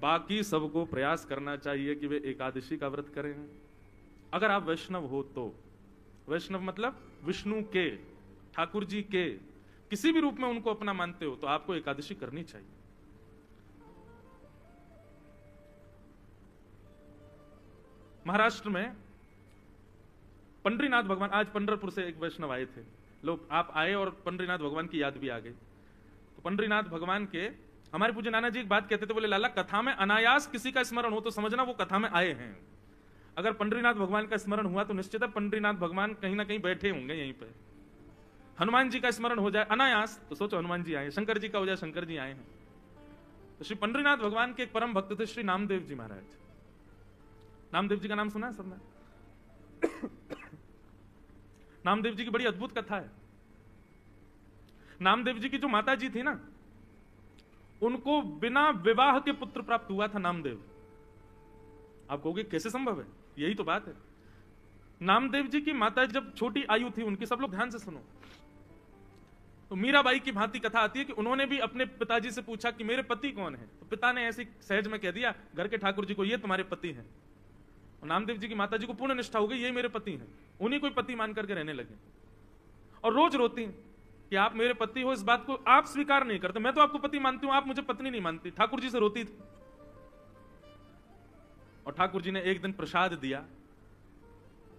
बाकी सबको प्रयास करना चाहिए कि वे एकादशी का व्रत करें। अगर आप वैष्णव हो तो, वैष्णव मतलब विष्णु के, ठाकुर जी के किसी भी रूप में उनको अपना मानते हो, तो आपको एकादशी करनी चाहिए। महाराष्ट्र में पंडरीनाथ भगवान, आज पंढरपुर से एक वैष्णव आए थे लोग, आप आए और पंडरीनाथ भगवान की याद भी आ गई। तो पंडरीनाथ भगवान के हमारे पूज्य नाना जी एक बात कहते थे, बोले लाला कथा में अनायास किसी का स्मरण हो तो समझना वो कथा में आए हैं। अगर पंडरीनाथ भगवान का स्मरण हुआ तो निश्चित है पंडरीनाथ भगवान कहीं ना कहीं बैठे होंगे यहीं पे। हनुमान जी का स्मरण हो जाए अनायास तो सोचो हनुमान जी आए, शंकर जी का हो जाए शंकर जी आए हैं। तो श्री पंडरीनाथ भगवान के एक परम भक्त थे श्री नामदेव जी महाराज। नामदेव जी का नाम सुना है सबने? नामदेव जी की बड़ी अद्भुत कथा है। नामदेव जी की जो माता जी थी ना, उनको बिना विवाह के पुत्र प्राप्त हुआ था नामदेव। आप कहोगे कैसे संभव है? यही तो बात है। नामदेव जी की माता जब छोटी आयु थी उनकी, सब लोग ध्यान से सुनो, तो मीराबाई की भांति कथा आती है कि उन्होंने भी अपने पिताजी से पूछा कि मेरे पति कौन है, तो पिता ने ऐसी सहज में कह दिया घर के ठाकुर जी को, ये तुम्हारे पति हैं। और नामदेव जी की माता जी को पूर्ण निष्ठा हो गई, ये मेरे पति हैं, उन्हीं कोई पति मान करके रहने लगे। और रोज रोती कि आप मेरे पति हो, इस बात को आप स्वीकार नहीं करते, मैं तो आपको पति मानती हूं, आप मुझे पत्नी नहीं मानती। ठाकुर जी से रोती थी। और ठाकुर जी ने एक दिन प्रसाद दिया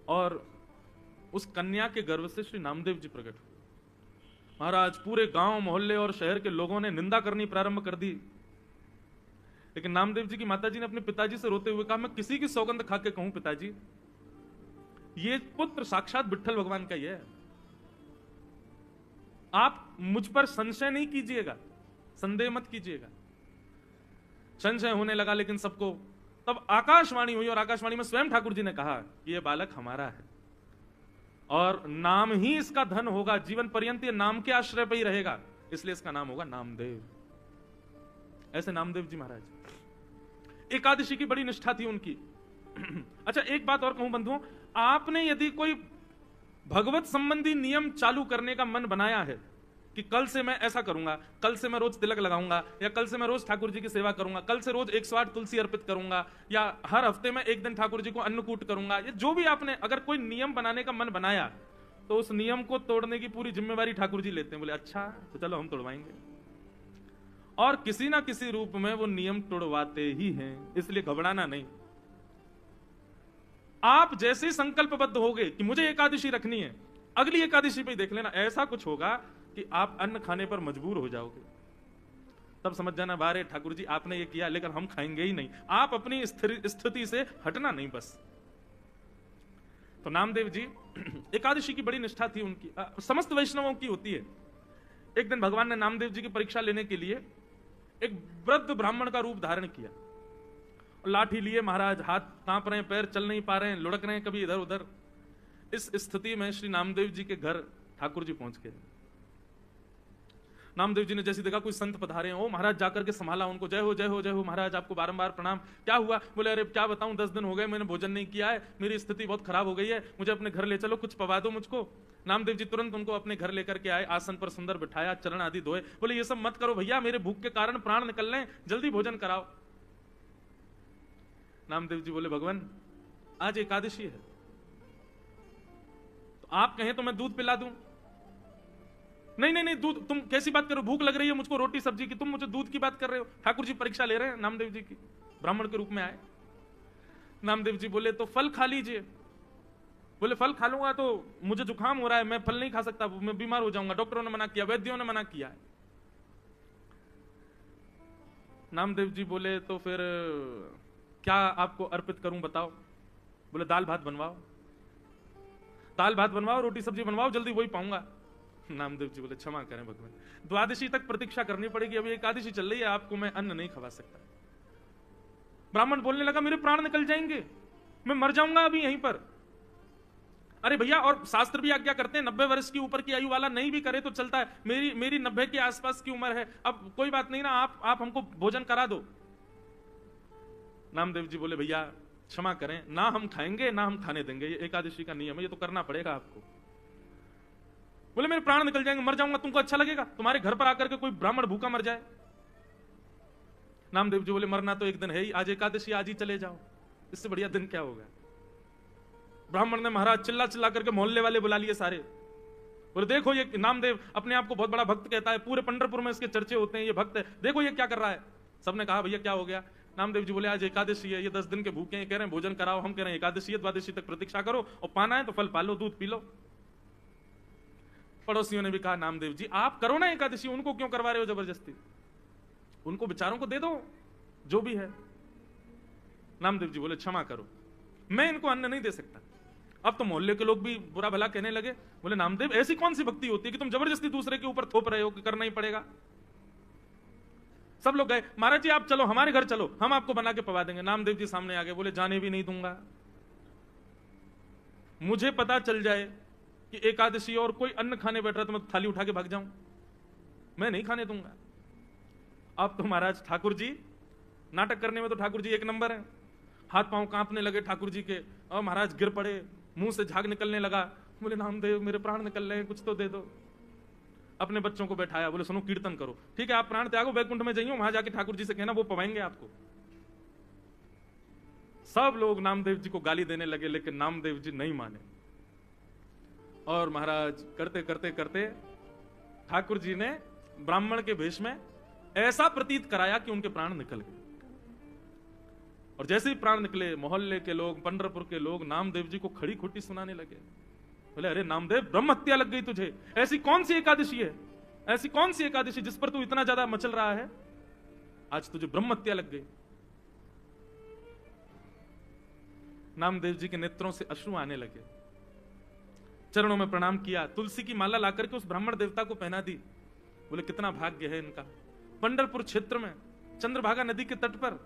और उस कन्या के गर्भ से श्री नामदेव जी प्रकट हुए। महाराज पूरे गांव मोहल्ले और शहर के लोगों ने निंदा करनी प्रारंभ कर दी, लेकिन नामदेव जी की माताजी ने अपने पिताजी से रोते हुए कहा, मैं किसी की सौगंध खा के कहूं पिताजी, ये पुत्र साक्षात विट्ठल भगवान का ही है। आप मुझ पर संशय नहीं कीजिएगा, संदेह मत कीजिएगा। संशय होने लगा लेकिन सबको, तब आकाशवाणी हुई और आकाशवाणी में स्वयं ठाकुर जी ने कहा कि यह बालक हमारा है और नाम ही इसका धन होगा, जीवन पर्यंत ये नाम के आश्रय पर ही रहेगा, इसलिए इसका नाम होगा नामदेव। ऐसे नामदेव जी महाराज। एकादशी की बड़ी निष्ठा थी उनकी। अच्छा एक बात और कहूं बंधुओं, आपने यदि कोई भगवत संबंधी नियम चालू करने का मन बनाया है कि कल से मैं ऐसा करूंगा, कल से मैं रोज तिलक लगाऊंगा, या कल से मैं रोज ठाकुर जी की सेवा करूंगा, कल से रोज 108 तुलसी अर्पित करूंगा, या हर हफ्ते में एक दिन ठाकुर जी को अन्नकूट करूंगा, या जो भी आपने अगर कोई नियम बनाने का मन बनाया, तो उस नियम को तोड़ने की पूरी जिम्मेवारी ठाकुर जी लेते हैं। बोले अच्छा तो चलो हम तोड़वाएंगे, और किसी ना किसी रूप में वो नियम तोड़वाते ही हैं, इसलिए घबराना नहीं। आप जैसे संकल्पबद्ध होगे कि मुझे एकादशी रखनी है, अगली एकादशी पे देख लेना ऐसा कुछ होगा कि आप अन्न खाने पर मजबूर हो जाओगे। तब समझ जाना बारे ठाकुर जी आपने ये किया लेकिन हम खाएंगे ही नहीं। आप अपनी स्थिति से हटना नहीं बस। तो नामदेव जी एकादशी की बड़ी निष्ठा थी उनकी, समस्त वैष्णवों की होती है। एक दिन भगवान ने नामदेव जी की परीक्षा लेने के लिए एक वृद्ध ब्राह्मण का रूप धारण किया, लाठी लिए महाराज, हाथ कांप रहे हैं, पैर चल नहीं पा रहे हैं, लुढ़क रहे हैं कभी इधर उधर। इस स्थिति में श्री नामदेव जी के घर ठाकुर जी पहुंच गए। नामदेव जी ने जैसे देखा कोई संत पधारे हैं, ओ महाराज जाकर के संभाला उनको, जय हो जय हो जय हो महाराज, आपको बारंबार प्रणाम। क्या हुआ? बोले अरे क्या बताऊं, 10 दिन हो गए मैंने भोजन नहीं किया है, मेरी स्थिति बहुत खराब हो गई है, मुझे अपने घर ले चलो, कुछ पवा दो मुझको। नामदेव जी तुरंत उनको अपने घर लेकर के आए, आसन पर सुंदर बिठाया, चरण आदि धोए। बोले ये सब मत करो भैया, मेरे भूख के कारण प्राण निकल रहे हैं, जल्दी भोजन कराओ। नामदेव जी बोले भगवान आज एकादशी है, तो आप कहें तो मैं दूध पिला दूं। नहीं नहीं नहीं, दूध, तुम कैसी बात कर रहे हो, भूख लग रही है मुझको रोटी सब्जी की, तुम मुझे दूध की बात कर रहे हो। ठाकुर जी परीक्षा ले रहे हैं नामदेव जी की, ब्राह्मण के रूप में आए। नामदेव जी बोले तो फल खा लीजिए। बोले फल खा लूंगा तो मुझे जुकाम हो रहा है, मैं फल नहीं खा सकता, मैं बीमार हो जाऊंगा, डॉक्टरों ने मना किया, वैद्यों ने मना किया है। नामदेव जी बोले तो फिर क्या आपको अर्पित करूं बताओ। बोले दाल भात बनवाओ, दाल भात बनवाओ, रोटी सब्जी बनवाओ, जल्दी वही पाऊंगा। नामदेव जी बोले क्षमा करें भगवान, द्वादशी तक प्रतीक्षा करनी पड़ेगी, अभी एकादशी चल रही है, आपको मैं अन्न नहीं खवा सकता। ब्राह्मण बोलने लगा मेरे प्राण निकल जाएंगे, मैं मर जाऊंगा अभी यहीं पर। अरे भैया, और शास्त्र भी आज्ञा करते हैं 90 वर्ष की ऊपर की आयु वाला नहीं भी करे तो चलता है, मेरी 90 के आसपास की उम्र है, अब कोई बात नहीं ना, आप हमको भोजन करा दो। नामदेव जी बोले भैया क्षमा करें, ना हम खाएंगे ना हम खाने देंगे, ये एकादशी का नियम है, ये तो करना पड़ेगा आपको। बोले मेरे प्राण निकल जाएंगे, मर जाऊंगा, तुमको अच्छा लगेगा तुम्हारे घर पर आकर के कोई ब्राह्मण भूखा मर जाए? नामदेव जी बोले मरना तो एक दिन है ही, आज एकादशी, आज ही चले जाओ, इससे बढ़िया दिन क्या होगा। ब्राह्मण ने महाराज चिल्ला चिल्ला करके मोहल्ले वाले बुला लिए सारे, बोले देखो ये नामदेव अपने आप को बहुत बड़ा भक्त कहता है, पूरे पंढरपुर में इसके चर्चे होते हैं, ये भक्त है, देखो ये क्या कर रहा है। सबने कहा भैया क्या हो गया। नामदेव जी बोले आज एकादशी है, ये 10 दिन के भूखे हैं, कह रहे हैं भोजन कराओ, हम कह रहे हैं एकादशी है, द्वादशी तक प्रतीक्षा करो, और पाना है तो फल पालो, दूध पी लो। पड़ोसियों ने भी कहा नामदेव जी आप करो ना एकादशी, उनको क्यों करवा रहे हो जबरदस्ती, उनको बेचारों को दे दो जो भी है। नामदेव जी बोले क्षमा करो, मैं इनको अन्न नहीं दे सकता। अब तो मोहल्ले के लोग भी बुरा भला कहने लगे, बोले नामदेव ऐसी कौन सी भक्ति होती है कि तुम जबरदस्ती दूसरे के ऊपर थोप रहे हो कि करना ही पड़ेगा। सब लोग गए, महाराज जी आप चलो हमारे घर चलो, हम आपको बना के पवा देंगे। नामदेव जी सामने आ गए, बोले जाने भी नहीं दूंगा, मुझे पता चल जाए कि एकादशी और कोई अन्न खाने बैठ रहा तो मैं थाली उठा के भाग जाऊं, मैं नहीं खाने दूंगा। अब तो महाराज ठाकुर जी नाटक करने में तो ठाकुर जी एक नंबर है, हाथ पांव कांपने लगे ठाकुर जी के, और महाराज गिर पड़े, मुंह से झाग निकलने लगा। बोले नामदेव मेरे प्राण निकल रहे हैं, कुछ तो दे दो। अपने बच्चों को बैठाया, बोले सुनो कीर्तन करो, ठीक है आप प्राण त्यागो, वैकुंठ में जाइए, वहां जाके ठाकुर जी से कहना वो पवाएंगे आपको। सब लोग नामदेव जी को गाली देने लगे, लेकिन नामदेव जी नहीं माने, और महाराज करते करते करते ठाकुर जी ने ब्राह्मण के भेष में ऐसा प्रतीत कराया कि उनके प्राण निकल गए। और जैसे ही प्राण निकले, मोहल्ले के लोग, पंढरपुर के लोग नामदेव जी को खड़ी खोटी सुनाने लगे। बोले अरे नामदेव ब्रह्म हत्या लग गई तुझे, ऐसी कौन सी एकादशी है, ऐसी कौन सी एकादशी जिस पर तू इतना ज्यादा मचल रहा है, आज तुझे ब्रह्म हत्या लग गई। नामदेव जी के नेत्रों से अश्रु आने लगे, चरणों में प्रणाम किया, तुलसी की माला लाकर के उस ब्राह्मण देवता को पहना दी। बोले कितना भाग्य है इनका, पंढरपुर क्षेत्र में चंद्रभागा नदी के तट पर,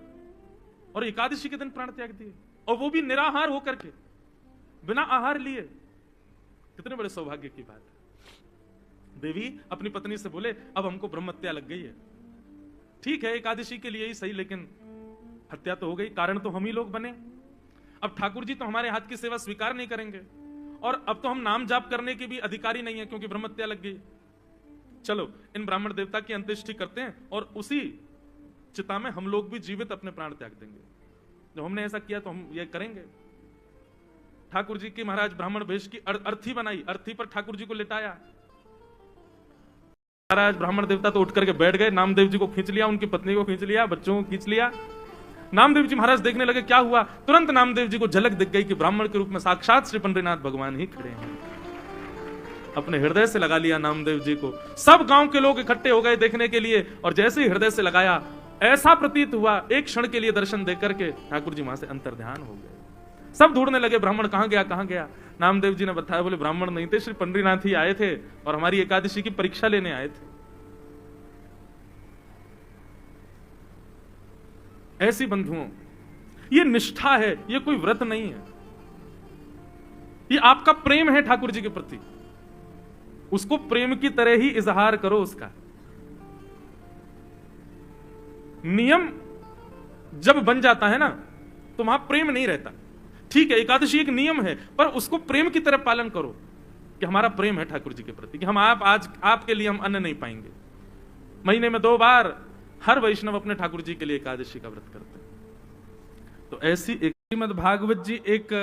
और एकादशी के दिन प्राण त्याग दिए, और वो भी निराहार होकर के, बिना आहार लिए। कितने बड़े सौभाग्य की बात है। देवी अपनी पत्नी से बोले अब हमको ब्रह्म हत्या लग गई है, ठीक है एकादशी के लिए ही सही, लेकिन हत्या तो हो गई, कारण तो हम ही लोग बने। अब ठाकुर जी तो हमारे हाथ की सेवा स्वीकार नहीं करेंगे, और अब तो हम नाम जाप करने के भी अधिकारी नहीं है क्योंकि ब्रह्म हत्या लग गई। चलो इन ब्राह्मण देवता की अंत्येष्टि करते हैं, और उसी चिता में हम लोग भी जीवित अपने प्राण त्याग देंगे। जब हमने ऐसा किया तो हम ये करेंगे। ठाकुर जी की महाराज ब्राह्मण भेष की अर्थी बनाई, अर्थी पर ठाकुर जी को लिटाया। महाराज ब्राह्मण देवता तो उठ करके बैठ गए, नामदेव जी को खींच लिया, उनकी पत्नी को खींच लिया, बच्चों को खींच लिया। नामदेव जी महाराज देखने लगे क्या हुआ, तुरंत नामदेव जी को झलक दिख गई कि ब्राह्मण के रूप में साक्षात श्री पंडरीनाथ भगवान ही खड़े हैं। अपने हृदय से लगा लिया नामदेव जी को। सब गांव के लोग इकट्ठे हो गए देखने के लिए, और जैसे ही हृदय से लगाया ऐसा प्रतीत हुआ एक क्षण के लिए दर्शन देकर के ठाकुर जी वहां से अंतर्ध्यान हो गए। सब ढूंढने लगे ब्राह्मण कहां गया कहां गया। नामदेव जी ने बताया, बोले ब्राह्मण नहीं थे, श्री पंडरीनाथ ही आए थे और हमारी एकादशी की परीक्षा लेने आए थे। ऐसी बंधुओं ये निष्ठा है, ये कोई व्रत नहीं है, ये आपका प्रेम है ठाकुर जी के प्रति। उसको प्रेम की तरह ही इजहार करो उसका। नियम जब बन जाता है ना तो वहां प्रेम नहीं रहता। ठीक है एकादशी एक नियम है, पर उसको प्रेम की तरह पालन करो कि हमारा प्रेम है ठाकुर जी के प्रति, कि हम आज आपके लिए हम अन्न नहीं पाएंगे। महीने में 2 बार हर वैष्णव अपने ठाकुर जी के लिए एकादशी का व्रत करते हैं। तो ऐसी एक श्रीमद् भागवत जी एक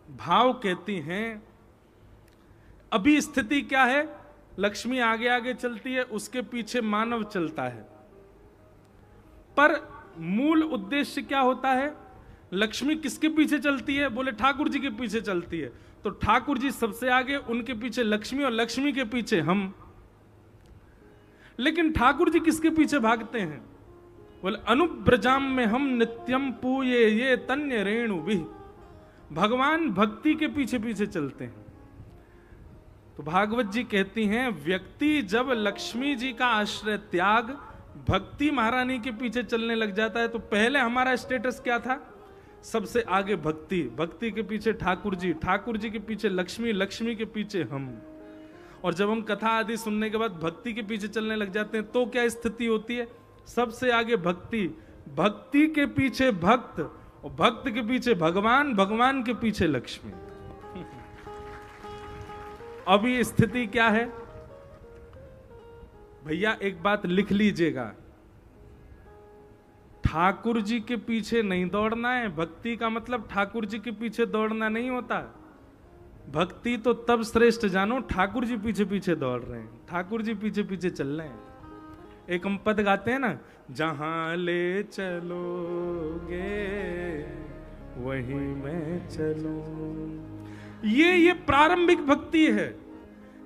भाव कहती हैं, अभी स्थिति क्या है, लक्ष्मी आगे आगे चलती है, उसके पीछे मानव चलता है, पर मूल उद्देश्य क्या होता है, लक्ष्मी किसके पीछे चलती है, बोले ठाकुर जी के पीछे चलती है। तो ठाकुर जी सबसे आगे, उनके पीछे लक्ष्मी, और लक्ष्मी के पीछे हम। लेकिन ठाकुर जी किसके पीछे भागते हैं, बोले अनुब्रजाम में हम नित्यम पूये ये तन्य रेणु भी। भगवान भक्ति के पीछे पीछे चलते हैं। तो भागवत जी कहती हैं, व्यक्ति जब लक्ष्मी जी का आश्रय त्याग भक्ति महारानी के पीछे चलने लग जाता है, तो पहले हमारा स्टेटस क्या था, सबसे आगे भक्ति, भक्ति के पीछे ठाकुर जी, ठाकुर जी के पीछे लक्ष्मी, लक्ष्मी के पीछे हम। और जब हम कथा आदि सुनने के बाद भक्ति के पीछे चलने लग जाते हैं तो क्या स्थिति होती है, सबसे आगे भक्ति, भक्ति के पीछे भक्त, और भक्त के पीछे भगवान, भगवान के पीछे लक्ष्मी। अभी स्थिति क्या है भैया, एक बात लिख लीजिएगा, ठाकुर जी के पीछे नहीं दौड़ना है। भक्ति का मतलब ठाकुर जी के पीछे दौड़ना नहीं होता। भक्ति तो तब श्रेष्ठ जानो ठाकुर जी पीछे पीछे दौड़ रहे हैं, ठाकुर जी पीछे पीछे चल रहे हैं। एक हम पद गाते हैं ना, जहां ले चलोगे वहीं मैं चलूं। ये प्रारंभिक भक्ति है,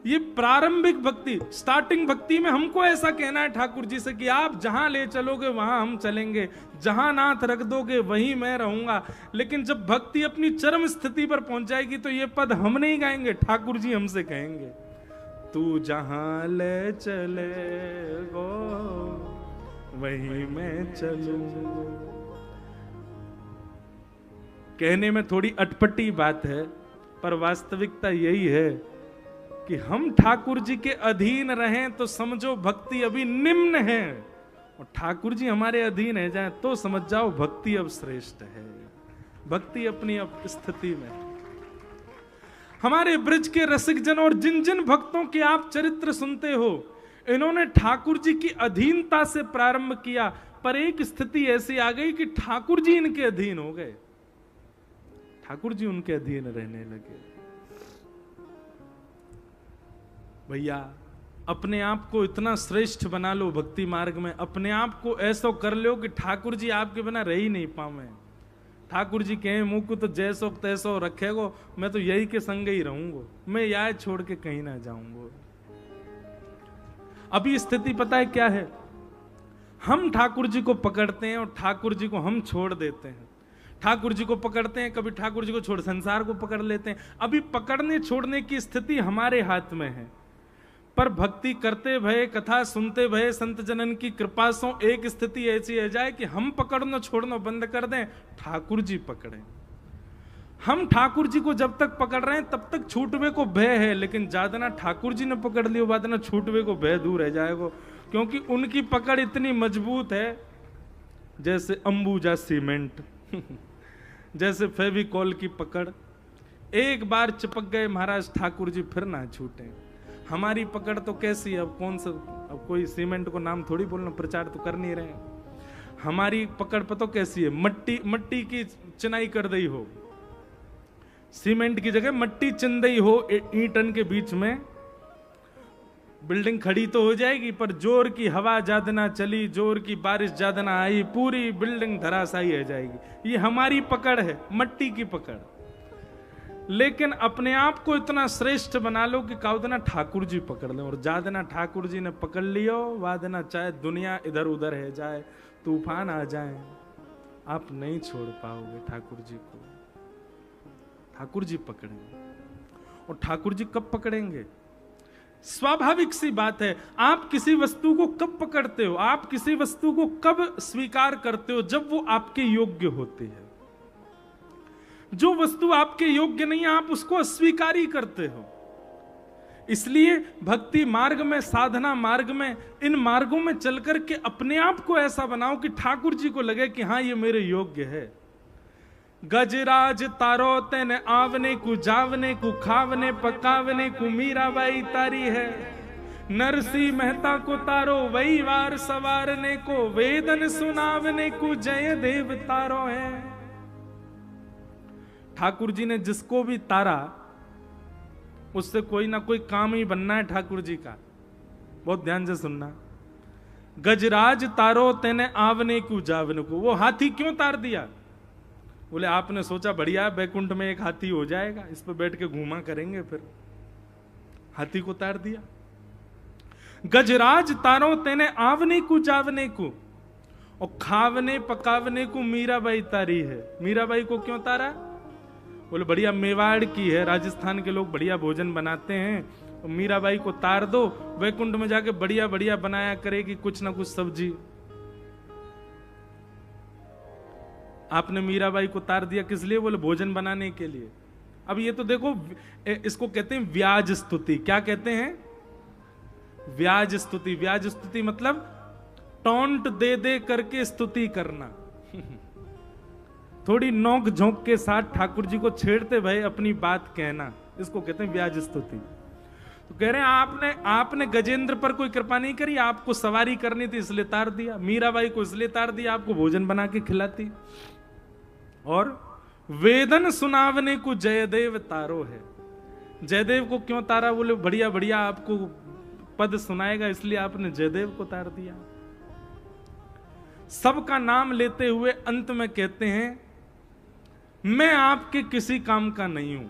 ये प्रारंभिक भक्ति, स्टार्टिंग भक्ति में हमको ऐसा कहना है ठाकुर जी से कि आप जहां ले चलोगे वहां हम चलेंगे, जहां नाथ रख दोगे वहीं मैं रहूंगा। लेकिन जब भक्ति अपनी चरम स्थिति पर पहुंच जाएगी तो ये पद हम नहीं गाएंगे, ठाकुर जी हमसे कहेंगे, तू जहां ले चले गो वहीं मैं चलूं। कहने में थोड़ी अटपटी बात है, पर वास्तविकता यही है कि हम ठाकुर जी के अधीन रहें तो समझो भक्ति अभी निम्न है, और ठाकुर जी हमारे अधीन है जाए तो समझ जाओ भक्ति अब श्रेष्ठ है। भक्ति अपनी अब स्थिति में। हमारे ब्रज के रसिक जन और जिन जिन भक्तों के आप चरित्र सुनते हो, इन्होंने ठाकुर जी की अधीनता से प्रारंभ किया, पर एक स्थिति ऐसी आ गई कि ठाकुर जी इनके अधीन हो गए, ठाकुर जी उनके अधीन रहने लगे। भैया अपने आप को इतना श्रेष्ठ बना लो भक्ति मार्ग में, अपने आप को ऐसा कर लो कि ठाकुर जी आपके बिना रह ही नहीं पावे। ठाकुर जी कहें मुंह को तो जैसो तैसो रखेगो, मैं तो यही के संग ही रहूंगा, मैं याद छोड़ के कहीं ना जाऊंगा। अभी स्थिति पता है क्या है, हम ठाकुर जी को पकड़ते हैं और ठाकुर जी को हम छोड़ देते हैं। ठाकुर जी को पकड़ते हैं, कभी ठाकुर जी को छोड़ संसार को पकड़ लेते हैं। अभी पकड़ने छोड़ने की स्थिति हमारे हाथ में है, पर भक्ति करते भये, कथा सुनते भये, संत जनन की कृपा से एक स्थिति ऐसी आ जाए कि हम पकड़ना छोड़ना बंद कर दें, ठाकुर जी पकड़ें। हम ठाकुर जी को जब तक पकड़ रहे हैं तब तक छूटवे को भय है, लेकिन ज्यादा ना ठाकुर जी ने पकड़ लियो बाद ना छूटवे को भय दूर रह जाएगा, क्योंकि उनकी पकड़ इतनी मजबूत है जैसे अंबुजा सीमेंट जैसे फेविकॉल की पकड़। एक बार चिपक गए महाराज ठाकुर जी फिर ना छूटे। हमारी पकड़ तो कैसी है, अब कौन सा, अब कोई सीमेंट को नाम थोड़ी बोलना, प्रचार तो कर नहीं रहे। हमारी पकड़ पतो कैसी है, मट्टी की चिनाई कर दी हो, सीमेंट की जगह मट्टी चिन दी हो ईंटन के बीच में, बिल्डिंग खड़ी तो हो जाएगी, पर जोर की हवा ज्यादा ना चली, जोर की बारिश ज्यादा ना आई, पूरी बिल्डिंग धराशायी हो जाएगी। ये हमारी पकड़ है, मट्टी की पकड़। लेकिन अपने आप को इतना श्रेष्ठ बना लो कि काउदना ठाकुर जी पकड़ ले, और ज्यादा ठाकुर जी ने पकड़ लियो वादना चाहे दुनिया इधर उधर है जाए, तूफान आ जाए, आप नहीं छोड़ पाओगे ठाकुर जी को। ठाकुर जी पकड़ेंगे। और ठाकुर जी कब पकड़ेंगे? स्वाभाविक सी बात है, आप किसी वस्तु को कब पकड़ते हो, आप किसी वस्तु को कब स्वीकार करते हो? जब वो आपके योग्य होती है। जो वस्तु आपके योग्य नहीं है आप उसको अस्वीकार ही करते हो। इसलिए भक्ति मार्ग में, साधना मार्ग में, इन मार्गों में चलकर के अपने आप को ऐसा बनाओ कि ठाकुर जी को लगे कि हाँ ये मेरे योग्य है। गजराज तारो तेने आवने को, जावने को, खावने पकावने को मीराबाई तारी है। नरसी मेहता को तारो वही वार सवारने को, वेदन सुनावने को जय देव तारो है। ठाकुर जी ने जिसको भी तारा उससे कोई ना कोई काम ही बनना है ठाकुर जी का। बहुत ध्यान से सुनना। गजराज तारो तेने आवने को, जावने को। वो हाथी क्यों तार दिया? बोले आपने सोचा बढ़िया बैकुंठ में एक हाथी हो जाएगा, इस पर बैठ के घूमा करेंगे, फिर हाथी को तार दिया। गजराज तारो तेने आवने को, जावने को, और खावने पकावने को मीराबाई तारी है। मीराबाई को क्यों तारा? बोले बढ़िया मेवाड़ की है, राजस्थान के लोग बढ़िया भोजन बनाते हैं, तो मीराबाई को तार दो, वैकुंठ में जाके बढ़िया बढ़िया बनाया करेगी कुछ ना कुछ सब्जी। आपने मीराबाई को तार दिया किस लिए? बोले भोजन बनाने के लिए। अब ये तो देखो, इसको कहते हैं व्याज स्तुति। क्या कहते हैं? व्याज स्तुति। व्याज स्तुति मतलब टॉन्ट दे दे करके स्तुति करना थोड़ी नोक झोंक के साथ ठाकुर जी को छेड़ते भय अपनी बात कहना, इसको कहते हैं व्याज स्तुति। तो कह रहे हैं आपने गजेंद्र पर कोई कृपा नहीं करी, आपको सवारी करनी थी इसलिए तार दिया, मीराबाई को इसलिए तार दिया आपको भोजन बना के खिलाती, और वेदन सुनावने को जयदेव तारो है। जयदेव को क्यों तारा? बोले बढ़िया बढ़िया आपको पद सुनाएगा इसलिए आपने जयदेव को तार दिया। सबका नाम लेते हुए अंत में कहते हैं मैं आपके किसी काम का नहीं हूं,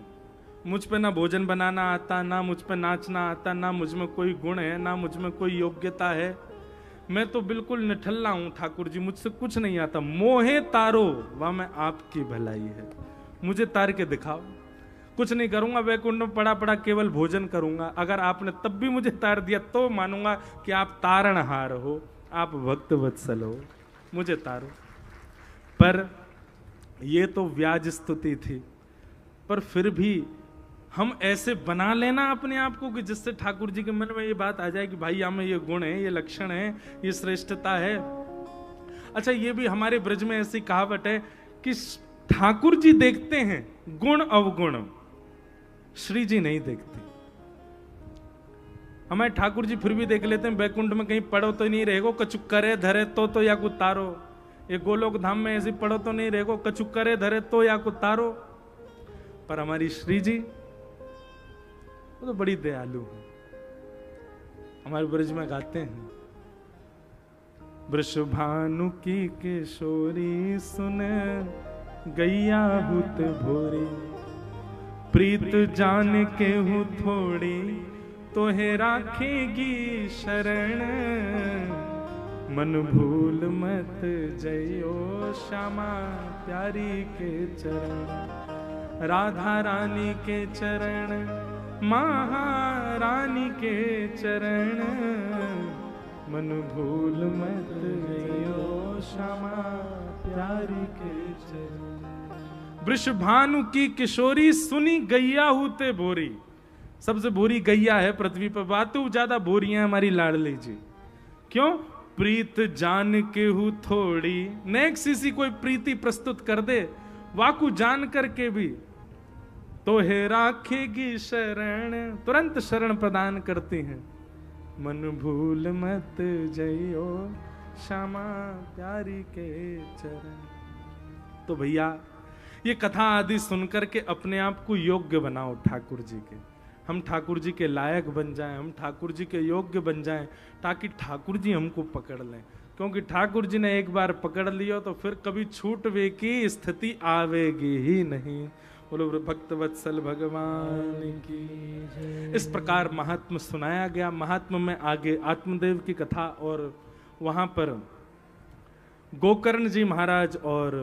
मुझ पे ना भोजन बनाना आता, ना मुझ पे नाचना आता, ना मुझ में कोई गुण है, ना मुझ में कोई योग्यता है, मैं तो बिल्कुल निठल्ला हूं ठाकुर जी, मुझसे कुछ नहीं आता। मोहे तारो वह मैं आपकी भलाई है, मुझे तार के दिखाओ, कुछ नहीं करूंगा, वैकुंठ में पड़ा पड़ा केवल भोजन करूंगा। अगर आपने तब भी मुझे तार दिया तो मानूंगा कि आप तारणहार हो, आप भक्त वत्सल हो, मुझे तारो। पर ये तो व्याज स्तुति थी, पर फिर भी हम ऐसे बना लेना अपने आप को कि जिससे ठाकुर जी के मन में ये बात आ जाए कि भाई हमें ये गुण है, ये लक्षण है, ये श्रेष्ठता है। अच्छा, ये भी हमारे ब्रज में ऐसी कहावत है कि ठाकुर जी देखते हैं गुण अवगुण, श्री जी नहीं देखते। हमारे ठाकुर जी फिर भी देख लेते हैं, बैकुंठ में कहीं पड़ो तो नहीं रहेगो, कछु करे धरे तो या कुछ तारो। ये गोलोक धाम में ऐसी पड़ो तो नहीं रहेगो, कछु करे धरे तो या कुछ तारो। पर हमारी श्री जी वो तो बड़ी दयालु है। हमारे ब्रज में गाते हैं, वृषभानु की किशोरी सुन गैया हुत भोरी, प्रीत जान के हूँ थोड़ी तो है राखेगी शरण, मन भूल मत जइयो श्यामा प्यारी के चरण, राधा रानी के चरण, महारानी के चरण, मन भूल मत जइयो श्यामा प्यारी के चरण। वृषभानु की किशोरी सुनी गैया हुते भोरी, सबसे भोरी गैया है पृथ्वी पर, बातों ज्यादा भोरी है हमारी लाडली जी। क्यों? प्रीत जान के हूं थोड़ी, नेक्स्ट किसी कोई प्रीति प्रस्तुत कर दे वाकु जान करके भी तो है राखेगी शरण, तुरंत शरण प्रदान करती हैं। मन भूल मत जइयो श्यामा प्यारी के चरण। तो भैया ये कथा आदि सुनकर के अपने आप को योग्य बनाओ ठाकुर जी के, हम ठाकुर जी के लायक बन जाएं, हम ठाकुर जी के योग्य बन जाएं, ताकि ठाकुर जी हमको पकड़ लें। क्योंकि ठाकुर जी ने एक बार पकड़ लियो तो फिर कभी छूटवे की स्थिति आवेगी ही नहीं। बोलो भक्त वत्सल भगवान की। इस प्रकार महात्म सुनाया गया। महात्म में आगे आत्मदेव की कथा और वहां पर गोकर्ण जी महाराज और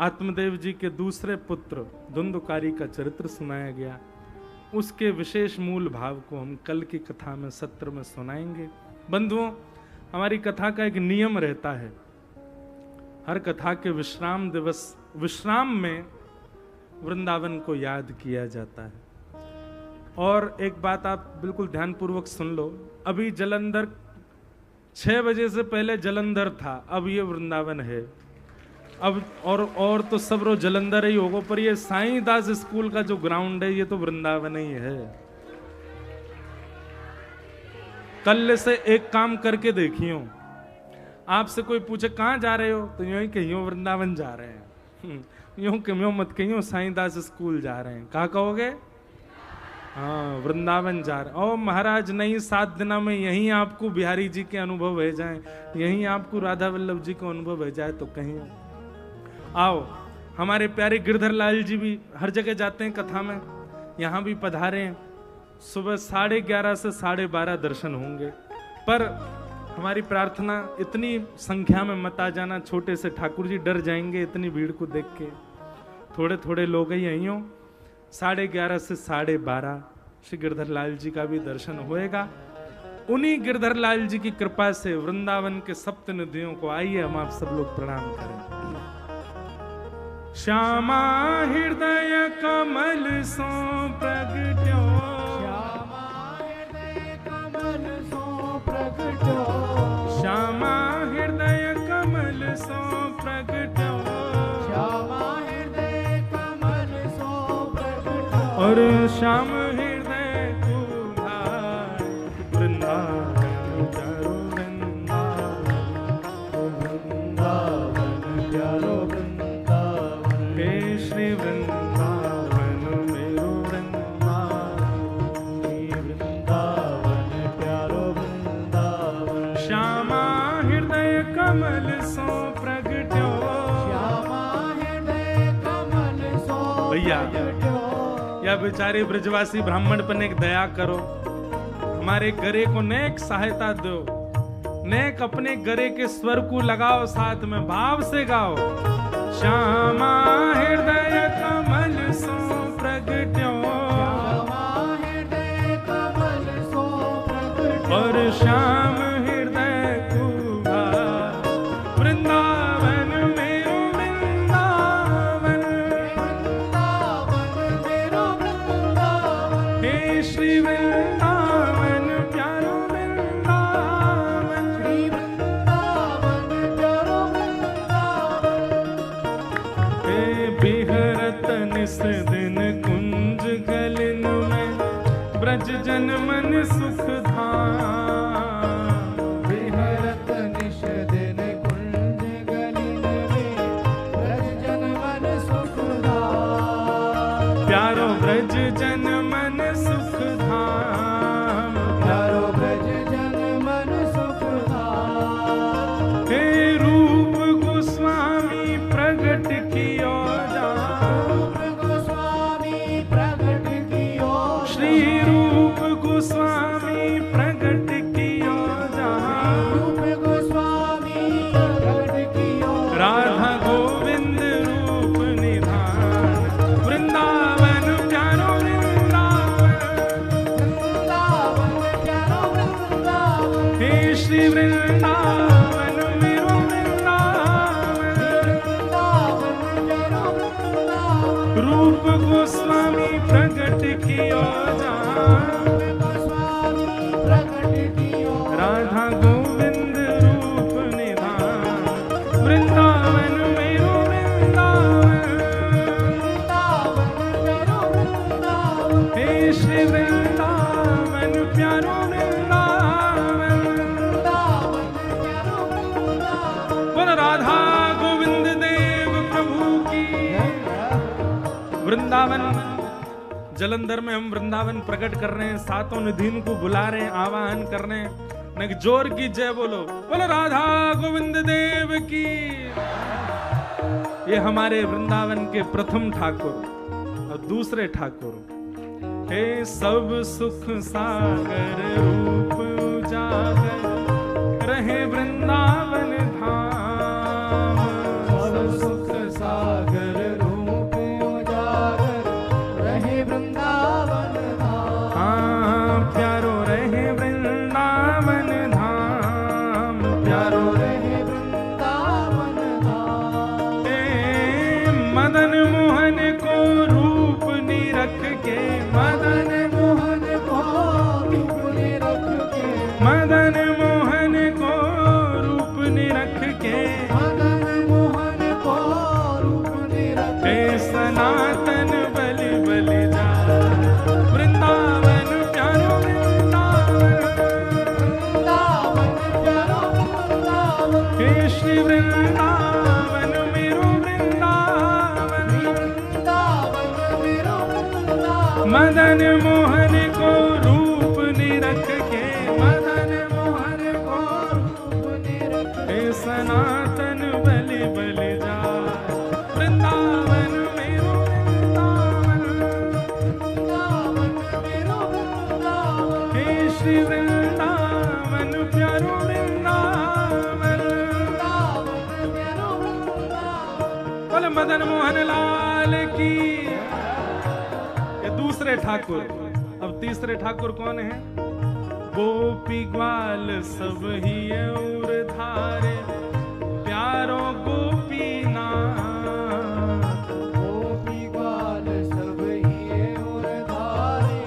आत्मदेव जी के दूसरे पुत्र धुंधुकारी का चरित्र सुनाया गया। उसके विशेष मूल भाव को हम कल की कथा में सत्र में सुनाएंगे। बंधुओं, हमारी कथा का एक नियम रहता है, हर कथा के विश्राम दिवस, विश्राम में वृंदावन को याद किया जाता है। और एक बात आप बिल्कुल ध्यानपूर्वक सुन लो, अभी जलंधर 6 बजे से पहले जलंधर था, अब ये वृंदावन है। अब और तो सब रोज जलंधर ही होगा, पर ये साईं दास स्कूल का जो ग्राउंड है ये तो वृंदावन ही है। कल से एक काम करके देखियो, आपसे कोई पूछे कहाँ जा रहे हो तो यूं ही कहियो वृंदावन जा रहे हैं, यूं क्यों मत कहियो साईं दास स्कूल जा रहे हैं। कहाँ कहोगे? हाँ, वृंदावन जा रहे। ओ महाराज नहीं, 7 दिना में यहीं आपको बिहारी जी के अनुभव हो जाए, यहीं आपको राधा वल्लभ जी को अनुभव हो जाए तो कहीं आओ। हमारे प्यारे गिरधर लाल जी भी हर जगह जाते हैं कथा में, यहाँ भी पधारे हैं। सुबह 11:30 से 12:30 दर्शन होंगे। पर हमारी प्रार्थना, इतनी संख्या में मत आ जाना, छोटे से ठाकुर जी डर जाएंगे इतनी भीड़ को देख के। थोड़े थोड़े लोग ही यहीं हो। 11:30 से 12:30 श्री गिरधर लाल जी का भी दर्शन होएगा। उन्हीं गिरधर लाल जी की कृपा से वृंदावन के सप्त निधियों को आइए हम आप सब लोग प्रणाम करें। श्यामा हृदय कमल सो प्रगट्यो, श्यामा हृदय कमल सो प्रगट्यो, श्यामा हृदय कमल सो प्रगट्यो, श्यामा हृदय कमल सो प्रगट्यो, और श्याम हृदय तू भैया, या बेचारे ब्रजवासी ब्राह्मण पर नेक दया करो, हमारे गरे को नेक सहायता दो, नेक अपने गरे के स्वर को लगाओ, साथ में भाव से गाओ। श्यामा हृदय कमल सो प्रगट्यो, और श्याम हृदय कुभा वृंदावन मेरो वृंदावन, हे श्री वृंदावन प्यारो वृंदावन, हे बिहरत निस दिन कुंज गलिन में, ब्रज जन मन सुख धाम। विहरत निश दिन कुंज गलिन में, ब्रज जन मन सुख धाम। प्यारो ब्रज जन मन सुख धाम, प्यारो ब्रज जन मन सुख धाम। हे रूप गोस्वामी प्रगट कियो जान, रूप गोस्वामी प्रगट कियो श्री रूप गोस्वामी प्रगट कियो जान, रूप गोस्वामी प्रगट कियो राधा गोविंद रूप निधान, वृंदावन प्यारो वृंदावन, वृंदावन प्यारो वृंदावन, हे श्री वृंदावन मेरो वृंदावन, वृंदावन प्यारो वृंदावन, रूप गोस्वामी प्रगट कियो जान, गोस्वामी प्रगट कियो राधा गोविंद रूप निधान, वृंदावन मेरो वृंदावन, वृंदावन प्यारो वृंदावन, हे श्री वृंदावन प्यारो वृंदावन। वृंदावन प्यारो वृंदावन। बोल राधा गोविंद देव प्रभु की। वृंदावन जलंधर में हम वृंदावन प्रकट कर रहे हैं, सातों निधिन को बुला रहे हैं, आवाहन कर रहे हैं। नक जोर की जय बोलो, बोलो राधा गोविंद देव की। ये हमारे वृंदावन के प्रथम ठाकुर और दूसरे ठाकुर, हे सब सुख सागर रूप उजागर, रहे वृंदावन धाम। सब सुख सागर रूप उजागर, रहे वृंदावन धाम। हाँ प्यारो रहे वृंदावन धाम, प्यारो रहे वृंदावन धाम। हे मदन मोहन को रूप निरख के, मदन मोहन को रूप निरख के, मदन मोहन को रूप निरख के, मदन मोहन को रूप निरख हे सनातन बलि बलि जा, वृंदावन प्यारो वृंदावन, वृंदावन प्यारो वृंदावन, हे श्री वृंदावन मेरो वृंदावन। वृंदावन मेरो वृंदावन। मदन मोहन को रूप निरख के, मदन मोहन को रूप निरख के, हे सनातन बलि बलि जा, वृंदावन मेरो वृंदावन, वृंदावन मेरो वृंदावन। हे श्री वृंदावन प्यारो वृंदावन। वृंदावन मेरो वृंदावन। बोल मदन मोहन लाल की। ये दूसरे ठाकुर। अब तीसरे ठाकुर कौन है? गोपी ग्वाल सब ही और धारे, प्यारो गोपीनाथ। गोपी ग्वाल सब ही और धारे,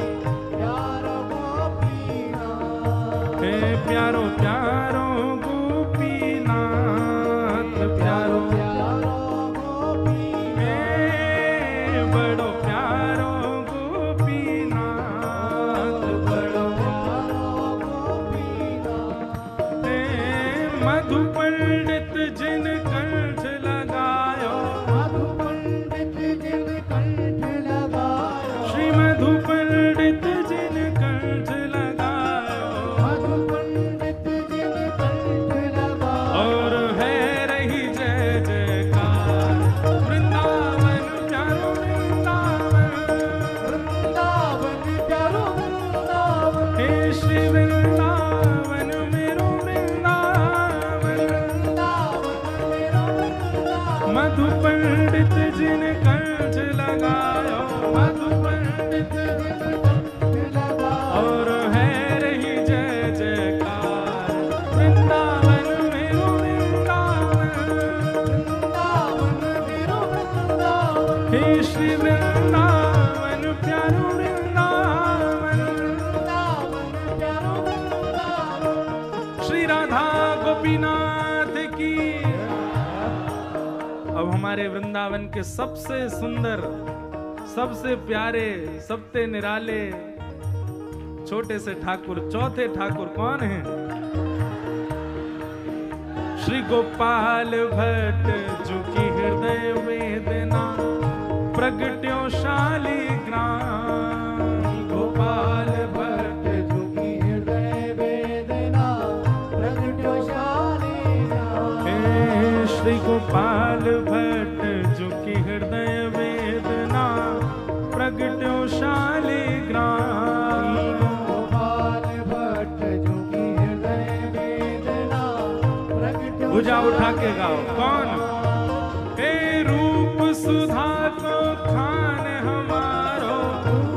प्यारो गोपीनाथ। हे प्यारो प्यारो गोपीनाथ, प्यारो प्यारो गोपीनाथ। हे बड़ो प्यारो गोपीनाथ, बड़ो प्यारो गोपीनाथ। हे मधु पंडित जिन कंठ लगायो, मधु पंडित जिन कंठ लगायो, श्री मधु पंडित जिन कंठ लगायो, मधु पंडित जिन कंठ लगायो। और है रही जय जयकार, वृंदावन प्यारो वृंदावन। मधु पंडित जिन कंठ लगायो, मधु पंडित और है रही जय जयकार वृंदावन मेरो वृंदावन, हे श्री वृंदावन प्यारो वृंदावन, श्री राधा गोपीनाथ की। अब हमारे वृंदावन के सबसे सुंदर, सबसे प्यारे, सबसे निराले छोटे से ठाकुर, चौथे ठाकुर कौन हैं? श्री गोपाल भट्ट जो की हृदय वेदना प्रगट्यो शालिग्राम, गोपाल भट्ट जो की हृदय वेदना प्रगट्यो शालिग्राम, हे श्री गोपाल भट्ट जो की हृदय वेदना प्रगट्यो शालिग्राम, गोपाल भट्ट जो की हृदय वेदना प्रगट्यो। भुजा उठा के गाओ, कौन? हे रूप सुधा को खान हमारो,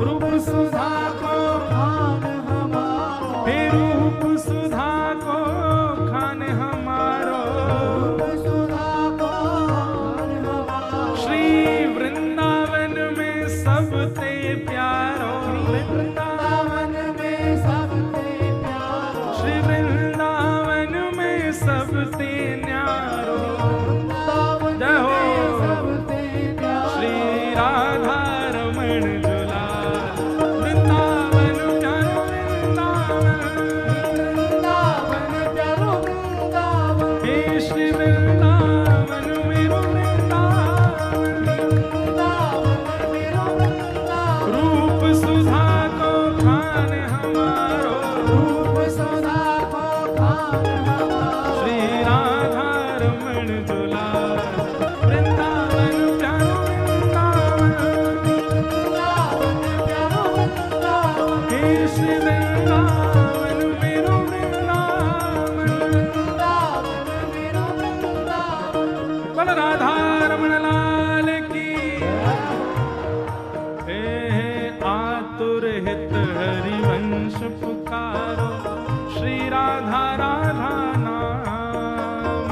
रूप सुधा को खान हमारो, हे रूप सुधा को खान हमारो, सुधा को खान हमारो, श्री वृंदावन में सबते प्यारो, वृंदावन में सबसे प्यारो, श्री वृंदावन में सबते न्यारो, वृंदावन जय हो। में सबसे प्यारो, श्री राधा रमण जुलाल वृंदावन प्यारो वृंदावन, वृंदावन प्यारो वृंदावन, हे श्री वृंदावन मेरो वृंदावन, वृंदावन मेरो वृंदावन, रूप सुधा को खान हमारो, रूप सुधा को खान हमारो, श्री राधा रमण जुलाल वृंदावन प्यारो वृंदावन, वृंदावन प्यारो वृंदावन, हे श्री वृंदावन मेरो वृंदावन, वृंदावन मेरो वृंदावन। बल राधा रमण लाल की। हे आतुर हित हरिवंश पुकारो, श्री राधा राधा नाम,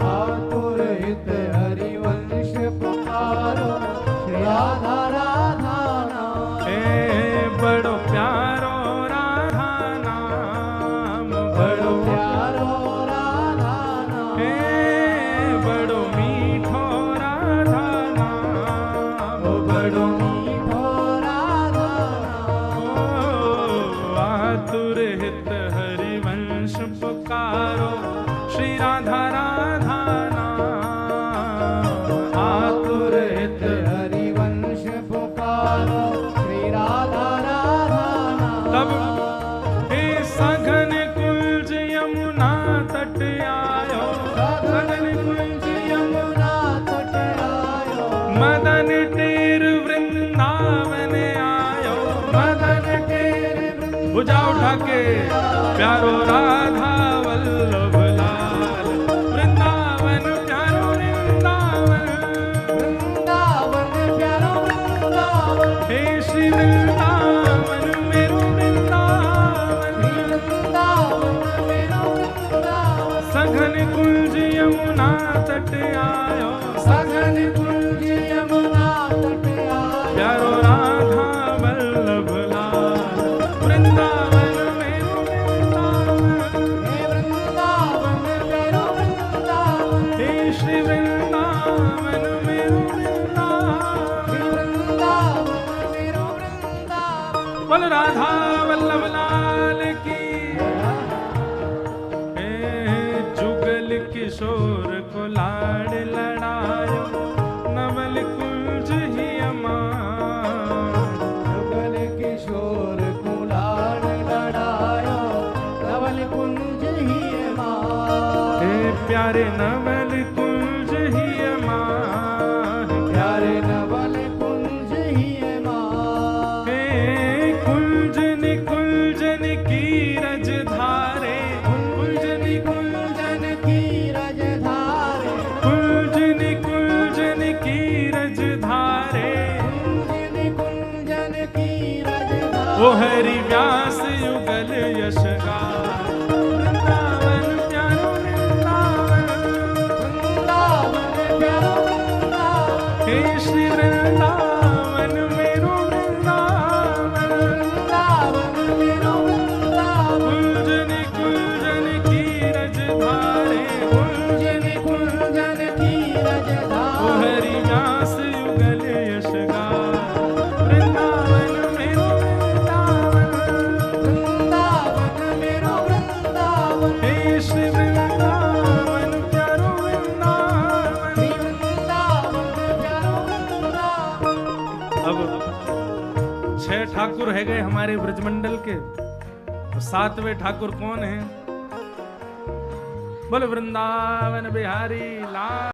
आतुर हित हरिवंश पुकारो, श्री राधा राधा नाम, हे बड़ो प्यारो राधा नाम, बड़ो प्यारो राधा नाम, हे बड़ो मीठो राधा नाम, बड़ो मीठो राधा नाम, आतुर हित हरिवंश पुकारो, श्री राधा राधा नाम, आतुर हित। हरिवंश पुकारो, श्री राधा राधा तब नाम, हे सघन कुंज यमुना तट आयो, सघन कुंज यमुना तट आयो, मदन टेर वृंदावन आयो, मदन टेर भुजा उठा के प्यारो राधा वल्लभ लाल वृंदावन प्यारो वृंदावन, वृंदावन प्यारो वृंदावन, हे श्री वृंदावन मेरो वृंदावन, वृंदावन मेरो वृंदावन, सघन कुंज यमुना तट आयो, सघन कुंज यमुना तट आयो, प्यारो राधा वल्लभ लाल वृंदावन मेरो वृंदावन, हे वृंदावन मेरो वृंदावन, हे श्री वृंदावन मेरो वृंदावन, हे वृंदावन मेरो वृंदावन। बोल राधा वल्लभ लाल की। हे जुगल किशोर को लाड़ लड़ायो, नवल कुंज ही अमान, जुगल किशोर कुलाड़ लड़ायो, नवल कुंज ही मां, हे प्यारे नवल कुंज ही अमान, प्यारे नवल कुंज ही मां, हे कुंजन कुंजन की रज धारे, कुंजन कुंजन कुंजन की रज धारे, कुंजन कुंजन ओ हरि व्यास युगल यश गान वृंदावन प्यारो वृंदावन हे श्री वृंदावन मेरो वृंदावन कुंजन कुंजन की रजधारे ओ हरि व्यास युगल यश गान वृंदावन मेरो वृंदावन हे श्री वृंदावन प्यारो वृंदावन। अब 6 ठाकुर है गए हमारे ब्रजमंडल के, तो 7वें ठाकुर कौन है? बोले वृंदावन बिहारी लाल।